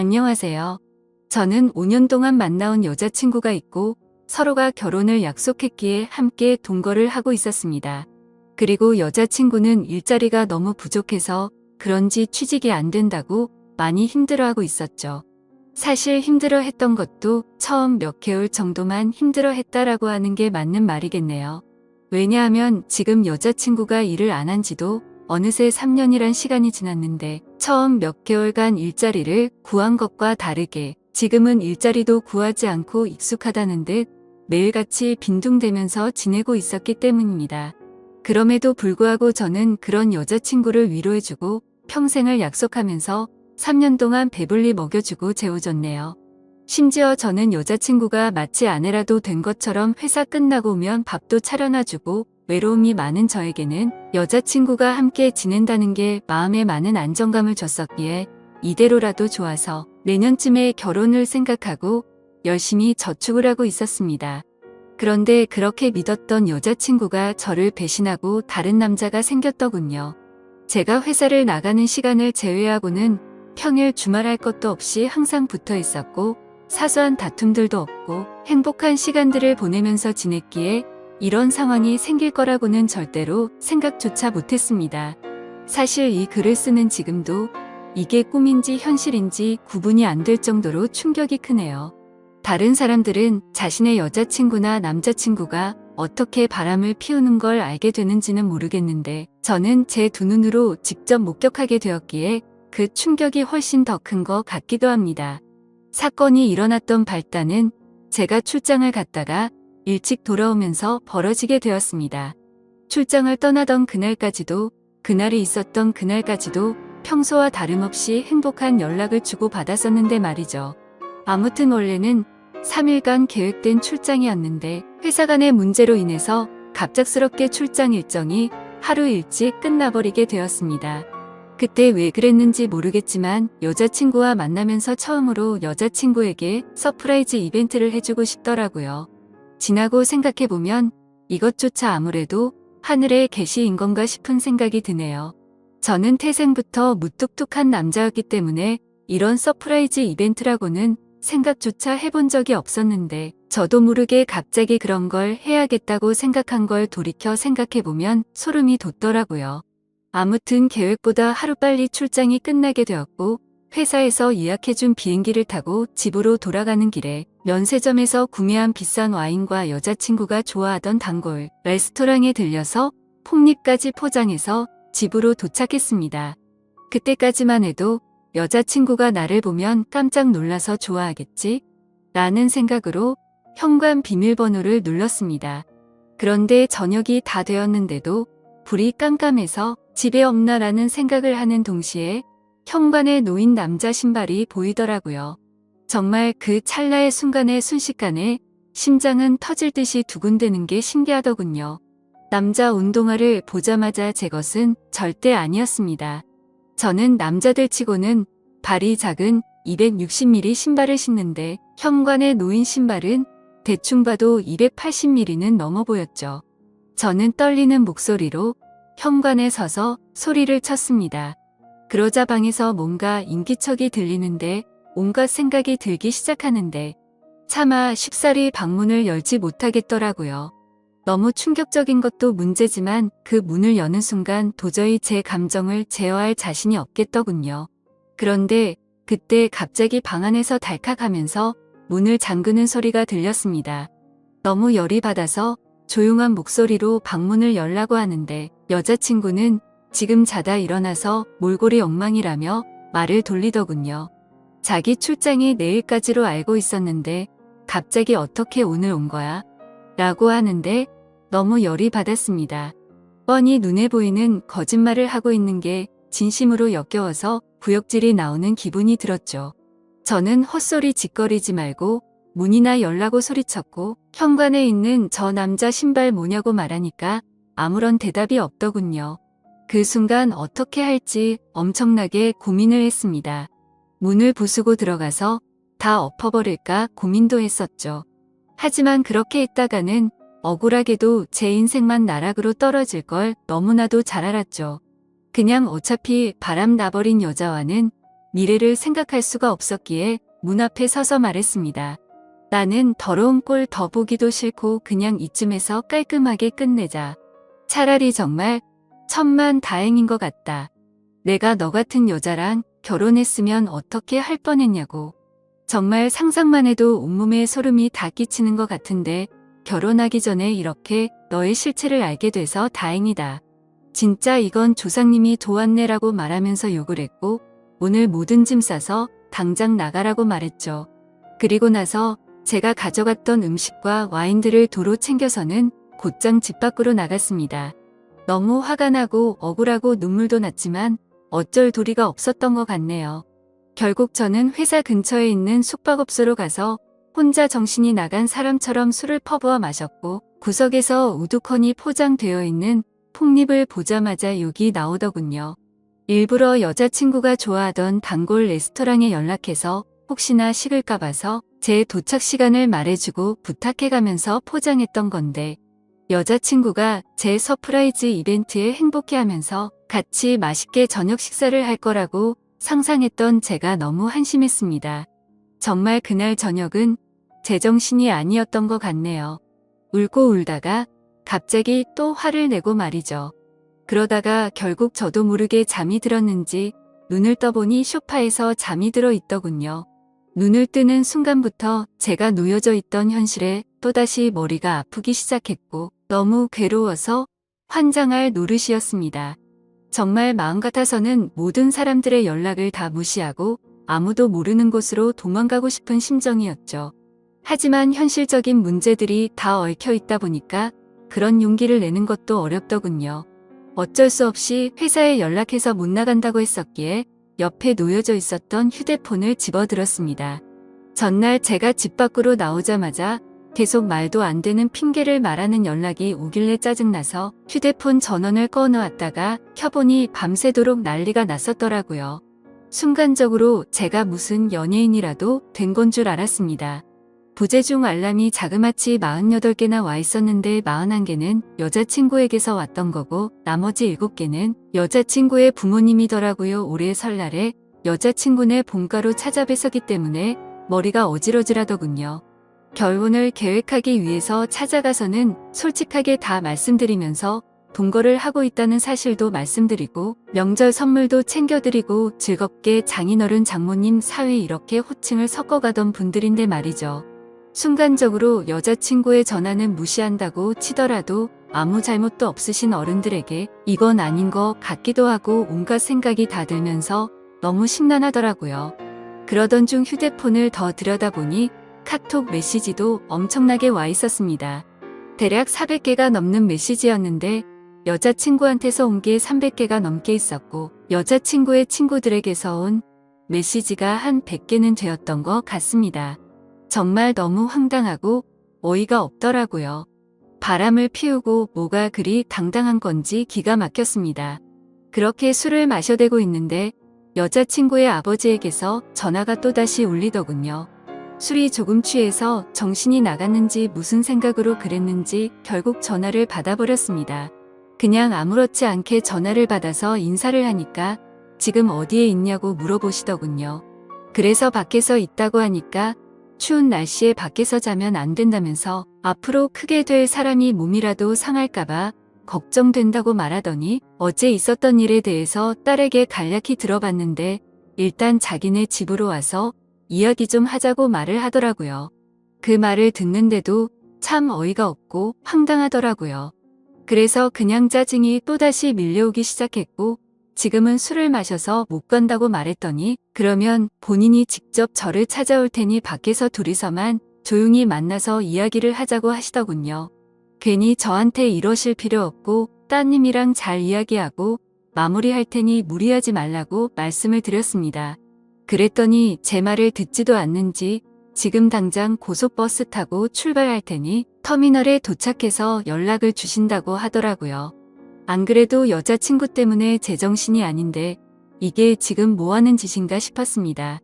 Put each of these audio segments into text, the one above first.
안녕하세요. 저는 5년 동안 만나온 여자친구가 있고 서로가 결혼을 약속했기에 함께 동거를 하고 있었습니다. 그리고 여자친구는 일자리가 너무 부족해서 그런지 취직이 안 된다고 많이 힘들어하고 있었죠. 사실 힘들어했던 것도 처음 몇 개월 정도만 힘들어했다라고 하는 게 맞는 말이겠네요. 왜냐하면 지금 여자친구가 일을 안 한 지도 어느새 3년이란 시간이 지났는데 처음 몇 개월간 일자리를 구한 것과 다르게 지금은 일자리도 구하지 않고 익숙하다는 듯 매일같이 빈둥대면서 지내고 있었기 때문입니다. 그럼에도 불구하고 저는 그런 여자친구를 위로해주고 평생을 약속하면서 3년 동안 배불리 먹여주고 재워줬네요. 심지어 저는 여자친구가 마치 아내라도 된 것처럼 회사 끝나고 오면 밥도 차려놔주고 외로움이 많은 저에게는 여자친구가 함께 지낸다는 게 마음에 많은 안정감을 줬었기에 이대로라도 좋아서 내년쯤에 결혼을 생각하고 열심히 저축을 하고 있었습니다. 그런데 그렇게 믿었던 여자친구가 저를 배신하고 다른 남자가 생겼더군요. 제가 회사를 나가는 시간을 제외하고는 평일 주말 할 것도 없이 항상 붙어 있었고 사소한 다툼들도 없고 행복한 시간들을 보내면서 지냈기에 이런 상황이 생길 거라고는 절대로 생각조차 못했습니다. 사실 이 글을 쓰는 지금도 이게 꿈인지 현실인지 구분이 안 될 정도로 충격이 크네요. 다른 사람들은 자신의 여자친구나 남자친구가 어떻게 바람을 피우는 걸 알게 되는지는 모르겠는데 저는 제 두 눈으로 직접 목격하게 되었기에 그 충격이 훨씬 더 큰 것 같기도 합니다. 사건이 일어났던 발단은 제가 출장을 갔다가 일찍 돌아오면서 벌어지게 되었습니다. 출장을 떠나던 그날까지도 그날이 있었던 그날까지도 평소와 다름없이 행복한 연락을 주고받았었는데 말이죠. 아무튼 원래는 3일간 계획된 출장이었는데 회사 간의 문제로 인해서 갑작스럽게 출장 일정이 하루 일찍 끝나버리게 되었습니다. 그때 왜 그랬는지 모르겠지만 여자친구와 만나면서 처음으로 여자친구에게 서프라이즈 이벤트를 해주고 싶더라고요. 지나고 생각해보면 이것조차 아무래도 하늘의 계시인 건가 싶은 생각이 드네요. 저는 태생부터 무뚝뚝한 남자였기 때문에 이런 서프라이즈 이벤트라고는 생각조차 해본 적이 없었는데 저도 모르게 갑자기 그런 걸 해야겠다고 생각한 걸 돌이켜 생각해보면 소름이 돋더라고요. 아무튼 계획보다 하루빨리 출장이 끝나게 되었고 회사에서 예약해준 비행기를 타고 집으로 돌아가는 길에 면세점에서 구매한 비싼 와인과 여자친구가 좋아하던 단골 레스토랑에 들려서 폭립까지 포장해서 집으로 도착했습니다. 그때까지만 해도 여자친구가 나를 보면 깜짝 놀라서 좋아하겠지? 라는 생각으로 현관 비밀번호를 눌렀습니다. 그런데 저녁이 다 되었는데도 불이 깜깜해서 집에 없나라는 생각을 하는 동시에 현관에 놓인 남자 신발이 보이더라고요. 정말 그 찰나의 순간에 순식간에 심장은 터질 듯이 두근대는 게 신기하더군요. 남자 운동화를 보자마자 제 것은 절대 아니었습니다. 저는 남자들 치고는 발이 작은 260mm 신발을 신는데 현관에 놓인 신발은 대충 봐도 280mm는 넘어 보였죠. 저는 떨리는 목소리로 현관에 서서 소리를 쳤습니다. 그러자 방에서 뭔가 인기척이 들리는데 온갖 생각이 들기 시작하는데 차마 쉽사리 방문을 열지 못하겠더라고요. 너무 충격적인 것도 문제지만 그 문을 여는 순간 도저히 제 감정을 제어할 자신이 없겠더군요. 그런데 그때 갑자기 방 안에서 달칵하면서 문을 잠그는 소리가 들렸습니다. 너무 열이 받아서 조용한 목소리로 방문을 열라고 하는데 여자친구는 지금 자다 일어나서 몰골이 엉망이라며 말을 돌리더군요. 자기 출장이 내일까지로 알고 있었는데 갑자기 어떻게 오늘 온 거야? 라고 하는데 너무 열이 받았습니다. 뻔히 눈에 보이는 거짓말을 하고 있는 게 진심으로 역겨워서 구역질이 나오는 기분이 들었죠. 저는 헛소리 짓거리지 말고 문이나 열라고 소리쳤고 현관에 있는 저 남자 신발 뭐냐고 말하니까 아무런 대답이 없더군요. 그 순간 어떻게 할지 엄청나게 고민을 했습니다. 문을 부수고 들어가서 다 엎어버릴까 고민도 했었죠. 하지만 그렇게 했다가는 억울하게도 제 인생만 나락으로 떨어질 걸 너무나도 잘 알았죠. 그냥 어차피 바람 나버린 여자와는 미래를 생각할 수가 없었기에 문 앞에 서서 말했습니다. 나는 더러운 꼴 더 보기도 싫고 그냥 이쯤에서 깔끔하게 끝내자. 차라리 정말 천만 다행인 것 같다. 내가 너 같은 여자랑 결혼했으면 어떻게 할 뻔했냐고. 정말 상상만 해도 온몸에 소름이 다 끼치는 것 같은데 결혼하기 전에 이렇게 너의 실체를 알게 돼서 다행이다. 진짜 이건 조상님이 도왔네라고 말하면서 욕을 했고 오늘 모든 짐 싸서 당장 나가라고 말했죠. 그리고 나서 제가 가져갔던 음식과 와인들을 도로 챙겨서는 곧장 집 밖으로 나갔습니다. 너무 화가 나고 억울하고 눈물도 났지만 어쩔 도리가 없었던 것 같네요. 결국 저는 회사 근처에 있는 숙박업소로 가서 혼자 정신이 나간 사람처럼 술을 퍼부어 마셨고 구석에서 우두커니 포장되어 있는 폭립을 보자마자 욕이 나오더군요. 일부러 여자친구가 좋아하던 단골 레스토랑에 연락해서 혹시나 식을까 봐서 제 도착 시간을 말해주고 부탁해가면서 포장했던 건데 여자친구가 제 서프라이즈 이벤트에 행복해하면서 같이 맛있게 저녁 식사를 할 거라고 상상했던 제가 너무 한심했습니다. 정말 그날 저녁은 제정신이 아니었던 것 같네요. 울고 울다가 갑자기 또 화를 내고 말이죠. 그러다가 결국 저도 모르게 잠이 들었는지 눈을 떠보니 소파에서 잠이 들어 있더군요. 눈을 뜨는 순간부터 제가 놓여져 있던 현실에 또다시 머리가 아프기 시작했고 너무 괴로워서 환장할 노릇이었습니다. 정말 마음 같아서는 모든 사람들의 연락을 다 무시하고 아무도 모르는 곳으로 도망가고 싶은 심정이었죠. 하지만 현실적인 문제들이 다 얽혀 있다 보니까 그런 용기를 내는 것도 어렵더군요. 어쩔 수 없이 회사에 연락해서 못 나간다고 했었기에 옆에 놓여져 있었던 휴대폰을 집어들었습니다. 전날 제가 집 밖으로 나오자마자 계속 말도 안 되는 핑계를 말하는 연락이 오길래 짜증나서 휴대폰 전원을 꺼놓았다가 켜보니 밤새도록 난리가 났었더라고요. 순간적으로 제가 무슨 연예인이라도 된 건 줄 알았습니다. 부재중 알람이 자그마치 48개나 와 있었는데 41개는 여자친구에게서 왔던 거고 나머지 7개는 여자친구의 부모님이더라고요. 올해 설날에 여자친구네 본가로 찾아뵈서기 때문에 머리가 어질어질하더군요. 결혼을 계획하기 위해서 찾아가서는 솔직하게 다 말씀드리면서 동거를 하고 있다는 사실도 말씀드리고 명절 선물도 챙겨드리고 즐겁게 장인어른 장모님 사위 이렇게 호칭을 섞어가던 분들인데 말이죠. 순간적으로 여자친구의 전화는 무시한다고 치더라도 아무 잘못도 없으신 어른들에게 이건 아닌 것 같기도 하고 온갖 생각이 다 들면서 너무 심란하더라고요. 그러던 중 휴대폰을 더 들여다보니 카톡 메시지도 엄청나게 와 있었습니다. 대략 400개가 넘는 메시지였는데 여자친구한테서 온 게 300개가 넘게 있었고 여자친구의 친구들에게서 온 메시지가 한 100개는 되었던 것 같습니다. 정말 너무 황당하고 어이가 없더라고요. 바람을 피우고 뭐가 그리 당당한 건지 기가 막혔습니다. 그렇게 술을 마셔대고 있는데 여자친구의 아버지에게서 전화가 또다시 울리더군요. 술이 조금 취해서 정신이 나갔는지 무슨 생각으로 그랬는지 결국 전화를 받아버렸습니다. 그냥 아무렇지 않게 전화를 받아서 인사를 하니까 지금 어디에 있냐고 물어보시더군요. 그래서 밖에서 있다고 하니까 추운 날씨에 밖에서 자면 안 된다면서 앞으로 크게 될 사람이 몸이라도 상할까봐 걱정된다고 말하더니 어제 있었던 일에 대해서 딸에게 간략히 들어봤는데 일단 자기네 집으로 와서 이야기 좀 하자고 말을 하더라고요. 그 말을 듣는데도 참 어이가 없고 황당하더라고요. 그래서 그냥 짜증이 또다시 밀려오기 시작했고 지금은 술을 마셔서 못 간다고 말했더니 그러면 본인이 직접 저를 찾아올 테니 밖에서 둘이서만 조용히 만나서 이야기를 하자고 하시더군요. 괜히 저한테 이러실 필요 없고 따님이랑 잘 이야기하고 마무리할 테니 무리하지 말라고 말씀을 드렸습니다. 그랬더니 제 말을 듣지도 않는지 지금 당장 고속버스 타고 출발할 테니 터미널에 도착해서 연락을 주신다고 하더라고요. 안 그래도 여자친구 때문에 제정신이 아닌데 이게 지금 뭐하는 짓인가 싶었습니다.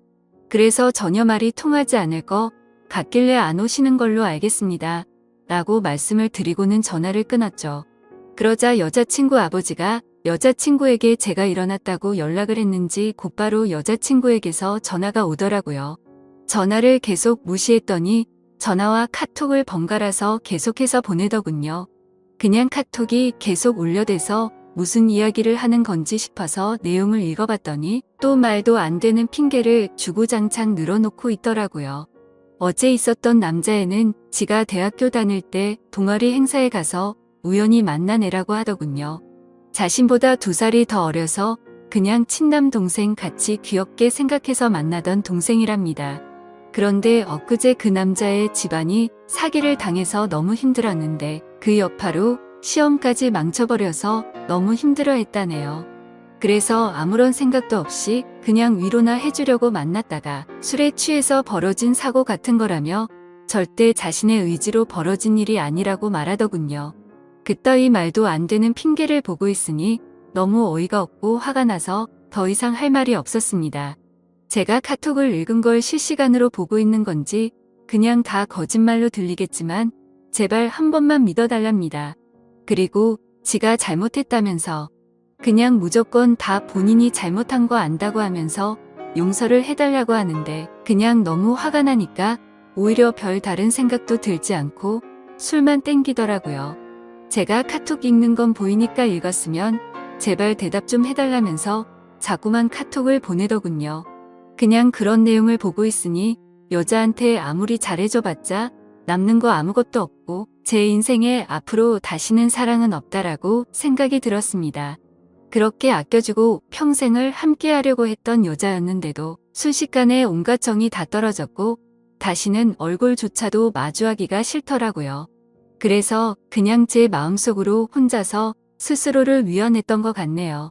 그래서 전혀 말이 통하지 않을 것 같길래 안 오시는 걸로 알겠습니다. 라고 말씀을 드리고는 전화를 끊었죠. 그러자 여자친구 아버지가 여자친구에게 제가 일어났다고 연락을 했는지 곧바로 여자친구에게서 전화가 오더라고요. 전화를 계속 무시했더니 전화와 카톡을 번갈아서 계속해서 보내더군요. 그냥 카톡이 계속 울려대서 무슨 이야기를 하는 건지 싶어서 내용을 읽어봤더니 또 말도 안 되는 핑계를 주구장창 늘어놓고 있더라고요. 어제 있었던 남자애는 지가 대학교 다닐 때 동아리 행사에 가서 우연히 만난 애라고 하더군요. 자신보다 2살이 더 어려서 그냥 친남 동생 같이 귀엽게 생각해서 만나던 동생이랍니다. 그런데 엊그제 그 남자의 집안이 사기를 당해서 너무 힘들었는데 그 여파로 시험까지 망쳐버려서 너무 힘들어했다네요. 그래서 아무런 생각도 없이 그냥 위로나 해주려고 만났다가 술에 취해서 벌어진 사고 같은 거라며 절대 자신의 의지로 벌어진 일이 아니라고 말하더군요. 그따위 말도 안 되는 핑계를 보고 있으니 너무 어이가 없고 화가 나서 더 이상 할 말이 없었습니다. 제가 카톡을 읽은 걸 실시간으로 보고 있는 건지 그냥 다 거짓말로 들리겠지만 제발 한 번만 믿어달랍니다. 그리고 지가 잘못했다면서 그냥 무조건 다 본인이 잘못한 거 안다고 하면서 용서를 해달라고 하는데 그냥 너무 화가 나니까 오히려 별 다른 생각도 들지 않고 술만 땡기더라고요. 제가 카톡 읽는 건 보이니까 읽었으면 제발 대답 좀 해달라면서 자꾸만 카톡을 보내더군요. 그냥 그런 내용을 보고 있으니 여자한테 아무리 잘해줘봤자 남는 거 아무것도 없고 제 인생에 앞으로 다시는 사랑은 없다라고 생각이 들었습니다. 그렇게 아껴주고 평생을 함께하려고 했던 여자였는데도 순식간에 온갖 정이 다 떨어졌고 다시는 얼굴조차도 마주하기가 싫더라고요. 그래서 그냥 제 마음속으로 혼자서 스스로를 위안했던 것 같네요.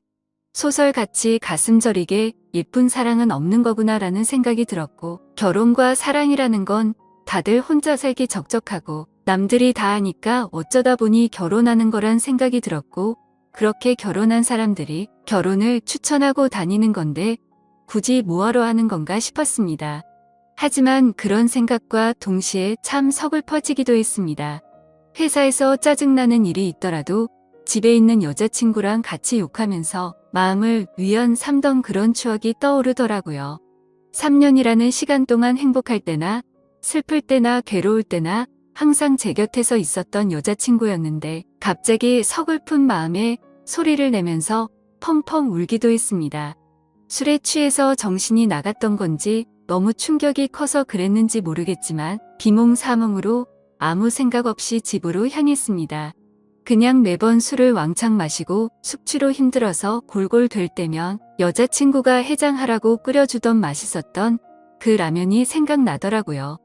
소설같이 가슴 저리게 예쁜 사랑은 없는 거구나라는 생각이 들었고 결혼과 사랑이라는 건 다들 혼자 살기 적적하고 남들이 다 하니까 어쩌다 보니 결혼하는 거란 생각이 들었고 그렇게 결혼한 사람들이 결혼을 추천하고 다니는 건데 굳이 뭐하러 하는 건가 싶었습니다. 하지만 그런 생각과 동시에 참 서글퍼지기도 했습니다. 회사에서 짜증나는 일이 있더라도 집에 있는 여자친구랑 같이 욕하면서 마음을 위안 삼던 그런 추억이 떠오르더라고요. 3년이라는 시간 동안 행복할 때나 슬플 때나 괴로울 때나 항상 제 곁에서 있었던 여자친구였는데 갑자기 서글픈 마음에 소리를 내면서 펑펑 울기도 했습니다. 술에 취해서 정신이 나갔던 건지 너무 충격이 커서 그랬는지 모르겠지만 비몽사몽으로 아무 생각 없이 집으로 향했습니다. 그냥 매번 술을 왕창 마시고 숙취로 힘들어서 골골 될 때면 여자친구가 해장하라고 끓여주던 맛있었던 그 라면이 생각나더라고요.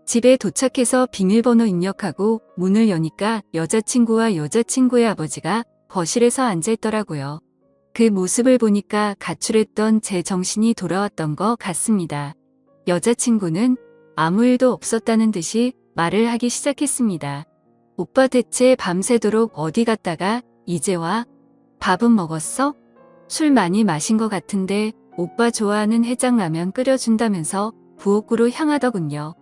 집에 도착해서 비밀번호 입력하고 문을 여니까 여자친구와 여자친구의 아버지가 거실에서 앉아있더라고요. 그 모습을 보니까 가출했던 제 정신이 돌아왔던 것 같습니다. 여자친구는 아무 일도 없었다는 듯이 말을 하기 시작했습니다. 오빠 대체 밤새도록 어디 갔다가 이제 와? 밥은 먹었어? 술 많이 마신 것 같은데 오빠 좋아하는 해장라면 끓여준다면서 부엌으로 향하더군요.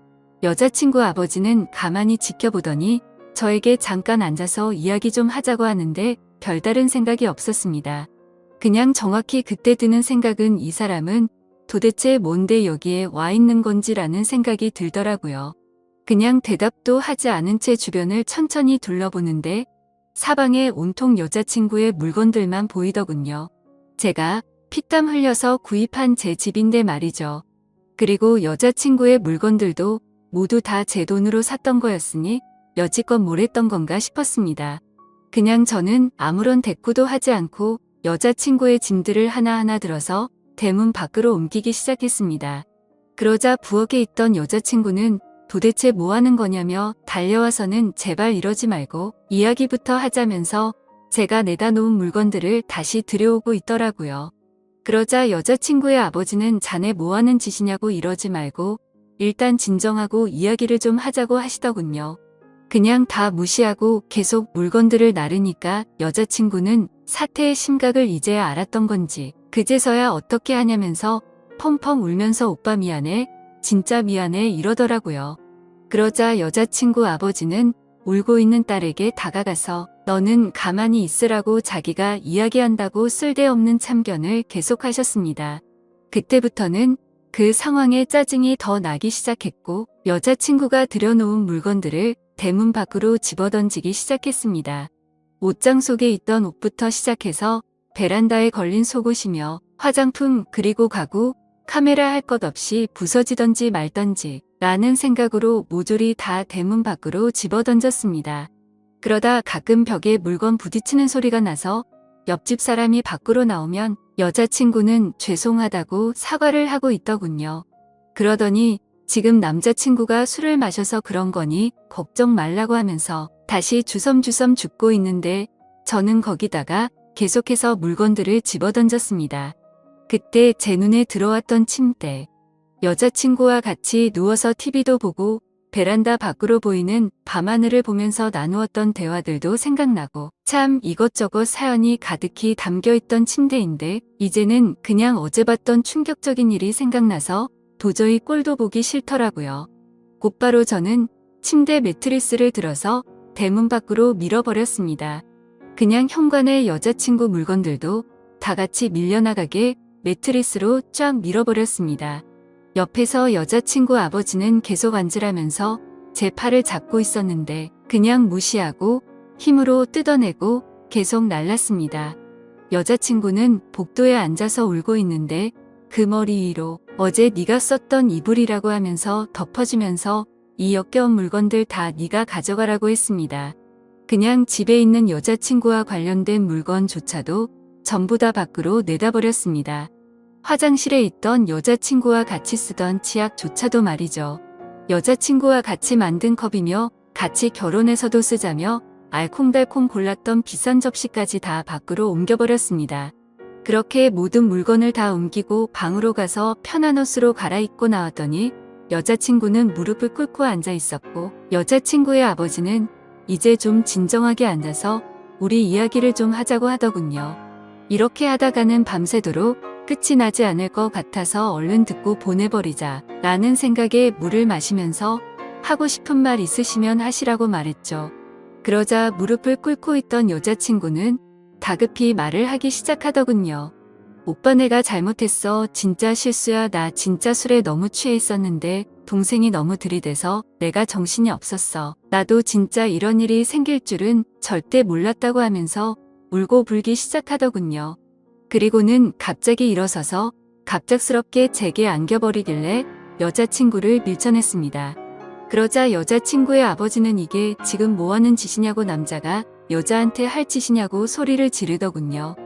여자친구 아버지는 가만히 지켜보더니 저에게 잠깐 앉아서 이야기 좀 하자고 하는데 별다른 생각이 없었습니다. 그냥 정확히 그때 드는 생각은 이 사람은 도대체 뭔데 여기에 와 있는 건지라는 생각이 들더라고요. 그냥 대답도 하지 않은 채 주변을 천천히 둘러보는데 사방에 온통 여자친구의 물건들만 보이더군요. 제가 피땀 흘려서 구입한 제 집인데 말이죠. 그리고 여자친구의 물건들도 모두 다 제 돈으로 샀던 거였으니 여지껏 뭘 했던 건가 싶었습니다. 그냥 저는 아무런 대꾸도 하지 않고 여자친구의 짐들을 하나하나 들어서 대문 밖으로 옮기기 시작했습니다. 그러자 부엌에 있던 여자친구는 도대체 뭐 하는 거냐며 달려와서는 제발 이러지 말고 이야기부터 하자면서 제가 내다 놓은 물건들을 다시 들여오고 있더라고요. 그러자 여자친구의 아버지는 자네 뭐 하는 짓이냐고 이러지 말고 일단 진정하고 이야기를 좀 하자고 하시더군요. 그냥 다 무시하고 계속 물건들을 나르니까 여자친구는 사태의 심각을 이제야 알았던 건지 그제서야 어떻게 하냐면서 펑펑 울면서 오빠 미안해, 진짜 미안해 이러더라고요. 그러자 여자친구 아버지는 울고 있는 딸에게 다가가서 너는 가만히 있으라고 자기가 이야기한다고 쓸데없는 참견을 계속하셨습니다. 그때부터는 그 상황에 짜증이 더 나기 시작했고 여자친구가 들여놓은 물건들을 대문 밖으로 집어던지기 시작했습니다. 옷장 속에 있던 옷부터 시작해서 베란다에 걸린 속옷이며 화장품 그리고 가구, 카메라 할 것 없이 부서지던지 말던지 라는 생각으로 모조리 다 대문 밖으로 집어던졌습니다. 그러다 가끔 벽에 물건 부딪히는 소리가 나서 옆집 사람이 밖으로 나오면 여자친구는 죄송하다고 사과를 하고 있더군요. 그러더니 지금 남자친구가 술을 마셔서 그런 거니 걱정 말라고 하면서 다시 주섬주섬 죽고 있는데 저는 거기다가 계속해서 물건들을 집어던졌습니다. 그때 제 눈에 들어왔던 침대. 여자친구와 같이 누워서 TV도 보고 베란다 밖으로 보이는 밤하늘을 보면서 나누었던 대화들도 생각나고 참 이것저것 사연이 가득히 담겨있던 침대인데 이제는 그냥 어제 봤던 충격적인 일이 생각나서 도저히 꼴도 보기 싫더라고요. 곧바로 저는 침대 매트리스를 들어서 대문 밖으로 밀어버렸습니다. 그냥 현관의 여자친구 물건들도 다 같이 밀려나가게 매트리스로 쫙 밀어버렸습니다. 옆에서 여자친구 아버지는 계속 앉으라면서 제 팔을 잡고 있었는데 그냥 무시하고 힘으로 뜯어내고 계속 날랐습니다. 여자친구는 복도에 앉아서 울고 있는데 그 머리 위로 어제 네가 썼던 이불이라고 하면서 덮어주면서 이 역겨운 물건들 다 네가 가져가라고 했습니다. 그냥 집에 있는 여자친구와 관련된 물건조차도 전부 다 밖으로 내다버렸습니다. 화장실에 있던 여자친구와 같이 쓰던 치약조차도 말이죠. 여자친구와 같이 만든 컵이며 같이 결혼해서도 쓰자며 알콩달콩 골랐던 비싼 접시까지 다 밖으로 옮겨버렸습니다. 그렇게 모든 물건을 다 옮기고 방으로 가서 편한 옷으로 갈아입고 나왔더니 여자친구는 무릎을 꿇고 앉아 있었고 여자친구의 아버지는 이제 좀 진정하게 앉아서 우리 이야기를 좀 하자고 하더군요. 이렇게 하다가는 밤새도록 끝이 나지 않을 것 같아서 얼른 듣고 보내버리자 라는 생각에 물을 마시면서 하고 싶은 말 있으시면 하시라고 말했죠. 그러자 무릎을 꿇고 있던 여자친구는 다급히 말을 하기 시작하더군요. 오빠 내가 잘못했어. 진짜 실수야. 나 진짜 술에 너무 취해 있었는데 동생이 너무 들이대서 내가 정신이 없었어. 나도 진짜 이런 일이 생길 줄은 절대 몰랐다고 하면서 울고 불기 시작하더군요. 그리고는 갑자기 일어서서 갑작스럽게 제게 안겨버리길래 여자친구를 밀쳐냈습니다. 그러자 여자친구의 아버지는 이게 지금 뭐하는 짓이냐고 남자가 여자한테 할 짓이냐고 소리를 지르더군요.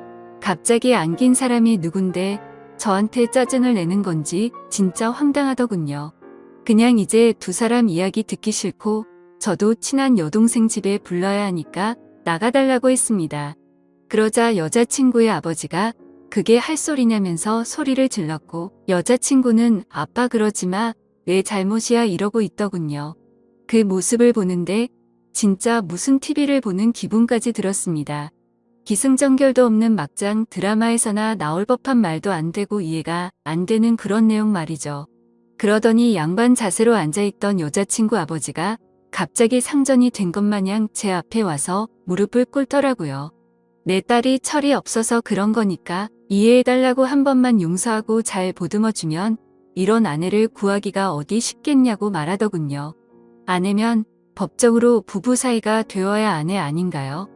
갑자기 안긴 사람이 누군데 저한테 짜증을 내는 건지 진짜 황당하더군요. 그냥 이제 두 사람 이야기 듣기 싫고 저도 친한 여동생 집에 불러야 하니까 나가달라고 했습니다. 그러자 여자친구의 아버지가 그게 할 소리냐면서 소리를 질렀고 여자친구는 아빠 그러지 마. 내 잘못이야 이러고 있더군요. 그 모습을 보는데 진짜 무슨 TV를 보는 기분까지 들었습니다. 기승전결도 없는 막장 드라마에서나 나올 법한 말도 안 되고 이해가 안 되는 그런 내용 말이죠. 그러더니 양반 자세로 앉아있던 여자친구 아버지가 갑자기 상전이 된 것 마냥 제 앞에 와서 무릎을 꿇더라고요. 내 딸이 철이 없어서 그런 거니까 이해해달라고 한 번만 용서하고 잘 보듬어주면 이런 아내를 구하기가 어디 쉽겠냐고 말하더군요. 아내면 법적으로 부부 사이가 되어야 아내 아닌가요?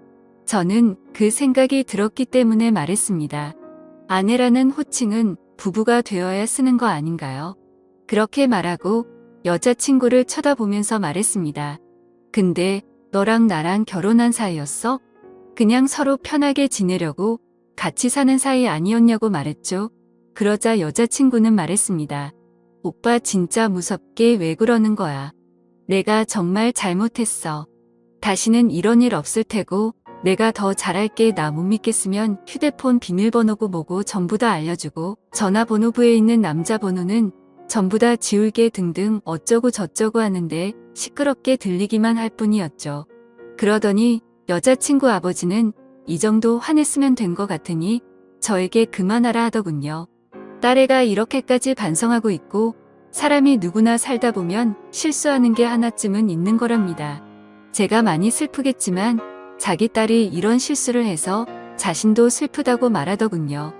저는 그 생각이 들었기 때문에 말했습니다. 아내라는 호칭은 부부가 되어야 쓰는 거 아닌가요? 그렇게 말하고 여자친구를 쳐다보면서 말했습니다. 근데 너랑 나랑 결혼한 사이였어? 그냥 서로 편하게 지내려고 같이 사는 사이 아니었냐고 말했죠. 그러자 여자친구는 말했습니다. 오빠 진짜 무섭게 왜 그러는 거야. 내가 정말 잘못했어. 다시는 이런 일 없을 테고 내가 더 잘할게. 나 못 믿겠으면 휴대폰 비밀번호고 뭐고 전부 다 알려주고 전화번호부에 있는 남자 번호는 전부 다 지울게 등등 어쩌고 저쩌고 하는데 시끄럽게 들리기만 할 뿐이었죠. 그러더니 여자친구 아버지는 이 정도 화냈으면 된 것 같으니 저에게 그만하라 하더군요. 딸애가 이렇게까지 반성하고 있고 사람이 누구나 살다 보면 실수하는 게 하나쯤은 있는 거랍니다. 제가 많이 슬프겠지만 자기 딸이 이런 실수를 해서 자신도 슬프다고 말하더군요.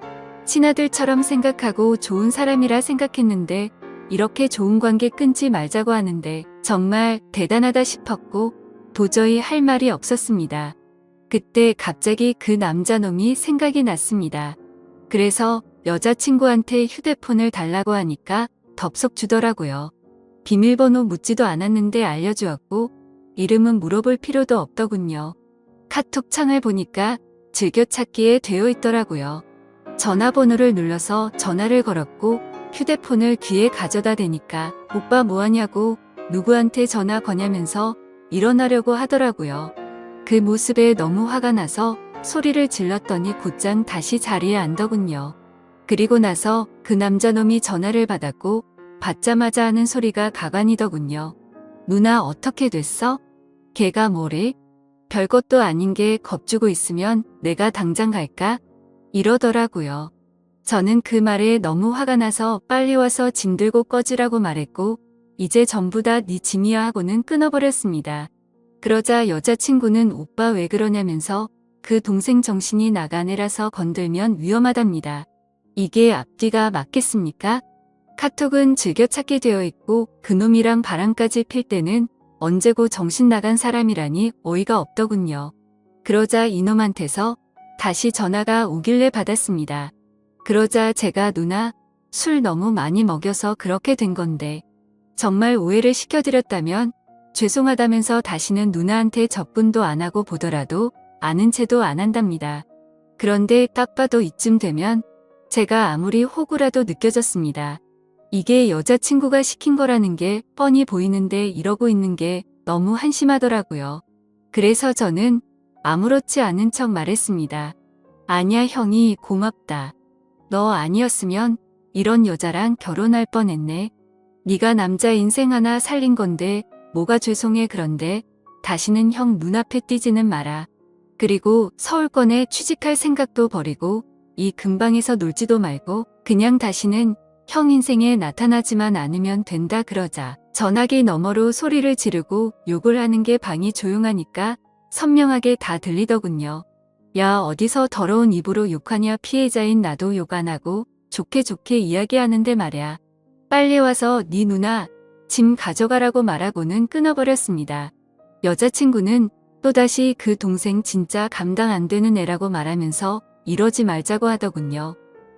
친아들처럼 생각하고 좋은 사람이라 생각했는데 이렇게 좋은 관계 끊지 말자고 하는데 정말 대단하다 싶었고 도저히 할 말이 없었습니다. 그때 갑자기 그 남자놈이 생각이 났습니다. 그래서 여자친구한테 휴대폰을 달라고 하니까 덥석 주더라고요. 비밀번호 묻지도 않았는데 알려주었고 이름은 물어볼 필요도 없더군요. 카톡 창을 보니까 즐겨찾기에 되어 있더라고요. 전화번호를 눌러서 전화를 걸었고 휴대폰을 귀에 가져다 대니까 오빠 뭐하냐고 누구한테 전화 거냐면서 일어나려고 하더라고요. 그 모습에 너무 화가 나서 소리를 질렀더니 곧장 다시 자리에 앉더군요. 그리고 나서 그 남자놈이 전화를 받았고 받자마자 하는 소리가 가관이더군요. 누나 어떻게 됐어? 걔가 뭐래? 별것도 아닌 게 겁주고 있으면 내가 당장 갈까? 이러더라고요. 저는 그 말에 너무 화가 나서 빨리 와서 짐 들고 꺼지라고 말했고 이제 전부 다 네 짐이야 하고는 끊어버렸습니다. 그러자 여자친구는 오빠 왜 그러냐면서 그 동생 정신이 나간 애라서 건들면 위험하답니다. 이게 앞뒤가 맞겠습니까? 카톡은 즐겨찾기 되어 있고 그놈이랑 바람까지 필 때는 언제고 정신 나간 사람이라니 어이가 없더군요. 그러자 이놈한테서 다시 전화가 오길래 받았습니다. 그러자 제가 누나 술 너무 많이 먹여서 그렇게 된 건데 정말 오해를 시켜드렸다면 죄송하다면서 다시는 누나한테 접근도 안 하고 보더라도 아는 체도 안 한답니다. 그런데 딱 봐도 이쯤 되면 제가 아무리 호구라도 느껴졌습니다. 이게 여자친구가 시킨 거라는 게 뻔히 보이는데 이러고 있는 게 너무 한심하더라고요. 그래서 저는 아무렇지 않은 척 말했습니다. 아니야 형이 고맙다. 너 아니었으면 이런 여자랑 결혼할 뻔했네. 네가 남자 인생 하나 살린 건데 뭐가 죄송해. 그런데 다시는 형 눈앞에 띄지는 마라. 그리고 서울권에 취직할 생각도 버리고 이 근방에서 놀지도 말고 그냥 다시는 형 인생에 나타나지만 않으면 된다. 그러자 전화기 너머로 소리를 지르고 욕을 하는 게 방이 조용하니까 선명하게 다 들리더군요. 야 어디서 더러운 입으로 욕하냐. 피해자인 나도 욕 안 하고 좋게 좋게 이야기하는데 말야. 빨리 와서 네 누나 짐 가져가라고 말하고는 끊어버렸습니다. 여자친구는 또다시 그 동생 진짜 감당 안 되는 애라고 말하면서 이러지 말자고 하더군요.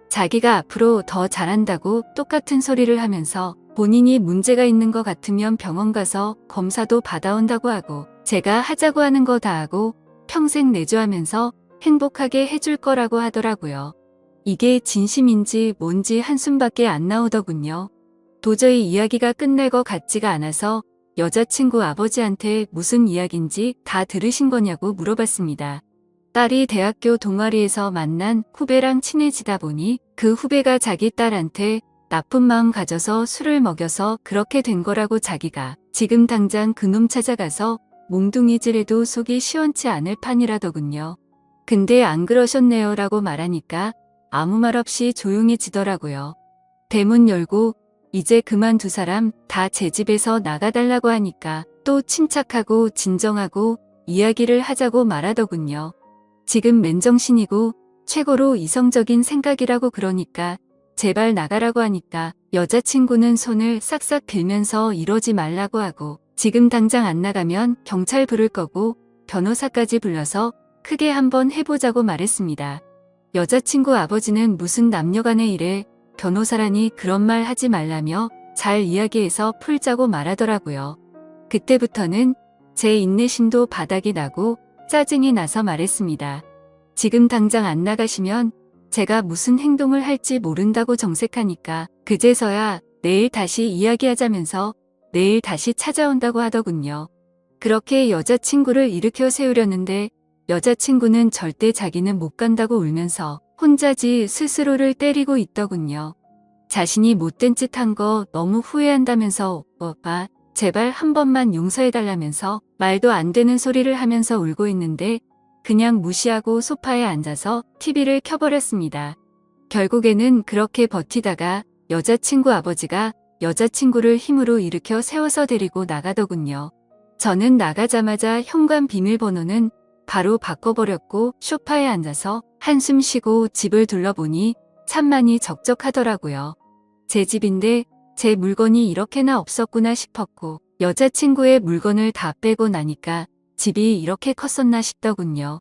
자기가 앞으로 더 잘한다고 똑같은 소리를 하면서 본인이 문제가 있는 것 같으면 병원 가서 검사도 받아온다고 하고 제가 하자고 하는 거 다 하고 평생 내조하면서 행복하게 해줄 거라고 하더라고요. 이게 진심인지 뭔지 한숨밖에 안 나오더군요. 도저히 이야기가 끝날 것 같지가 않아서 여자친구 아버지한테 무슨 이야기인지 다 들으신 거냐고 물어봤습니다. 딸이 대학교 동아리에서 만난 후배랑 친해지다 보니 그 후배가 자기 딸한테 나쁜 마음 가져서 술을 먹여서 그렇게 된 거라고 자기가 지금 당장 그놈 찾아가서 몽둥이질해도 속이 시원치 않을 판이라더군요. 근데 안 그러셨네요 라고 말하니까 아무 말 없이 조용해지더라고요. 대문 열고 이제 그만 두 사람 다 제 집에서 나가달라고 하니까 또 침착하고 진정하고 이야기를 하자고 말하더군요. 지금 맨정신이고 최고로 이성적인 생각이라고 그러니까 제발 나가라고 하니까 여자친구는 손을 싹싹 빌면서 이러지 말라고 하고 지금 당장 안 나가면 경찰 부를 거고 변호사까지 불러서 크게 한번 해보자고 말했습니다. 여자친구 아버지는 무슨 남녀간의 일에 변호사라니 그런 말 하지 말라며 잘 이야기해서 풀자고 말하더라고요. 그때부터는 제 인내심도 바닥이 나고 짜증이 나서 말했습니다. 지금 당장 안 나가시면 제가 무슨 행동을 할지 모른다고 정색하니까 그제서야 내일 다시 이야기하자면서 내일 다시 찾아온다고 하더군요. 그렇게 여자친구를 일으켜 세우려는데 여자친구는 절대 자기는 못 간다고 울면서 혼자지 스스로를 때리고 있더군요. 자신이 못된 짓 한 거 너무 후회한다면서 오빠 제발 한 번만 용서해달라면서 말도 안 되는 소리를 하면서 울고 있는데 그냥 무시하고 소파에 앉아서 TV를 켜버렸습니다. 결국에는 그렇게 버티다가 여자친구 아버지가 여자친구를 힘으로 일으켜 세워서 데리고 나가더군요. 저는 나가자마자 현관 비밀번호는 바로 바꿔버렸고 소파에 앉아서 한숨 쉬고 집을 둘러보니 참 많이 적적하더라고요. 제 집인데 제 물건이 이렇게나 없었구나 싶었고 여자친구의 물건을 다 빼고 나니까 집이 이렇게 컸었나 싶더군요.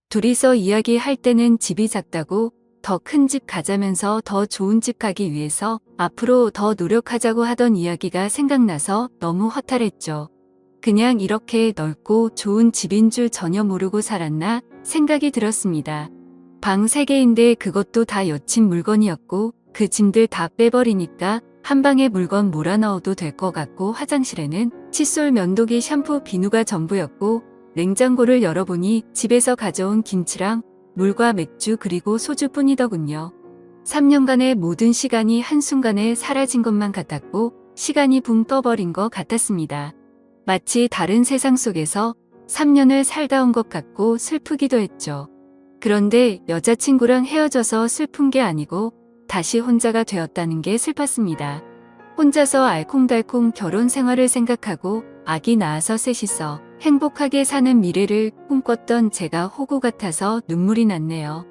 둘이서 이야기할 때는 집이 작다고 더 큰 집 가자면서 더 좋은 집 가기 위해서 앞으로 더 노력하자고 하던 이야기가 생각나서 너무 허탈했죠. 그냥 이렇게 넓고 좋은 집인 줄 전혀 모르고 살았나 생각이 들었습니다. 방 3개인데 그것도 다 여친 물건이었고 그 짐들 다 빼버리니까 한 방에 물건 몰아넣어도 될 것 같고 화장실에는 칫솔, 면도기, 샴푸, 비누가 전부였고 냉장고를 열어보니 집에서 가져온 김치랑 물과 맥주 그리고 소주뿐이더군요. 3년간의 모든 시간이 한순간에 사라진 것만 같았고 시간이 붕 떠버린 것 같았습니다. 마치 다른 세상 속에서 3년을 살다 온 것 같고 슬프기도 했죠. 그런데 여자친구랑 헤어져서 슬픈 게 아니고 다시 혼자가 되었다는 게 슬펐습니다. 혼자서 알콩달콩 결혼 생활을 생각하고 아기 낳아서 셋이서 행복하게 사는 미래를 꿈꿨던 제가 호구 같아서 눈물이 났네요.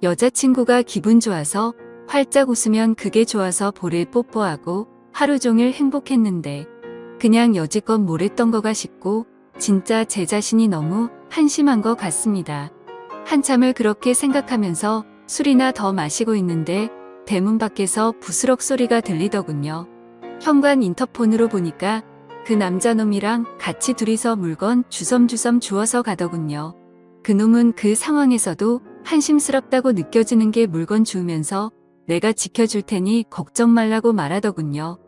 여자친구가 기분 좋아서 활짝 웃으면 그게 좋아서 볼을 뽀뽀하고 하루 종일 행복했는데 그냥 여지껏 뭘 했던 거가 싶고 진짜 제 자신이 너무 한심한 것 같습니다. 한참을 그렇게 생각하면서 술이나 더 마시고 있는데 대문 밖에서 부스럭 소리가 들리더군요. 현관 인터폰으로 보니까 그 남자놈이랑 같이 둘이서 물건 주섬주섬 주워서 가더군요. 그놈은 그 상황에서도 한심스럽다고 느껴지는 게 물건 주우면서 내가 지켜줄 테니 걱정 말라고 말하더군요.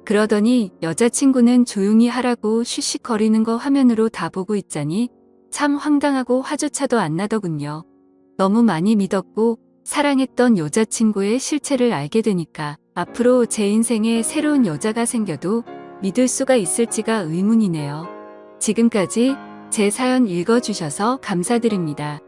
그러더니 여자친구는 조용히 하라고 쉿쉿거리는 거 화면으로 다 보고 있자니 참 황당하고 화조차도 안 나더군요. 너무 많이 믿었고 사랑했던 여자친구의 실체를 알게 되니까 앞으로 제 인생에 새로운 여자가 생겨도 믿을 수가 있을지가 의문이네요. 지금까지 제 사연 읽어주셔서 감사드립니다.